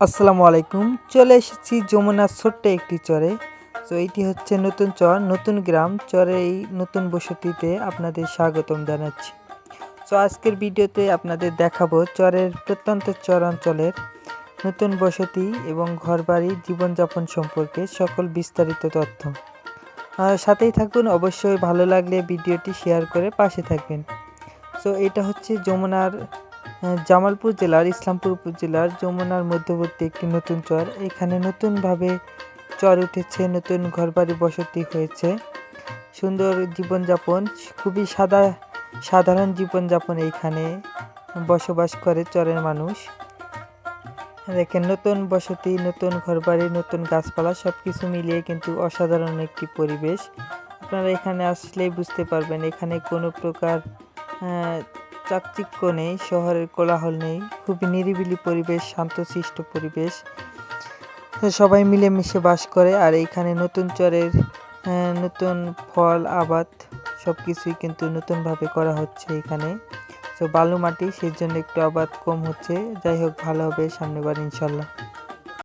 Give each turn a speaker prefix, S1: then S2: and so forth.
S1: আসসালামু আলাইকুম। চলে এসেছি যমুনার ছোট্ট একটি চরে। তো এইটি হচ্ছে নতুন চর, নতুন গ্রাম। চরে এই নতুন বসতিতে আপনাদের স্বাগতম জানাচ্ছি। তো আজকের ভিডিওতে আপনাদের দেখাবো চরের প্রত্যন্ত চরাঞ্চলের নতুন বসতি এবং ঘরবাড়ি জীবনযাপন সম্পর্কে সকল বিস্তারিত তথ্য। সাথেই থাকুন, অবশ্যই ভালো লাগলে ভিডিওটি শেয়ার করে পাশে থাকবেন। তো এটা হচ্ছে যমুনার জামালপুর জেলার ইসলামপুর উপজেলার যমুনার মধ্যবর্তী একটি নতুন চর। এখানে নতুনভাবে চর উঠেছে, নতুন ঘরবাড়ি বসতি হয়েছে, সুন্দর জীবনযাপন, খুবই সাধারণ জীবনযাপন এইখানে বসবাস করে চরের মানুষ। দেখেন, নতুন বসতি, নতুন ঘরবাড়ি, নতুন গাছপালা সব কিছু মিলিয়ে কিন্তু অসাধারণ একটি পরিবেশ। আপনারা এখানে আসলেই বুঝতে পারবেন এখানে কোনো প্রকার চাকচিক্য নেই, শহরের কোলাহল নেই, খুবই নিরিবিলি পরিবেশ, শান্তশিষ্ট পরিবেশ, সবাই মিলেমিশে বাস করে। আর এইখানে নতুন চরের নতুন ফল আবাদ সব কিছুই কিন্তু নতুনভাবে করা হচ্ছে এখানে। তো বালু মাটি, সেই জন্য একটু আবাদ কম হচ্ছে, যাই হোক ভালো হবে সামনেবার ইনশাল্লাহ।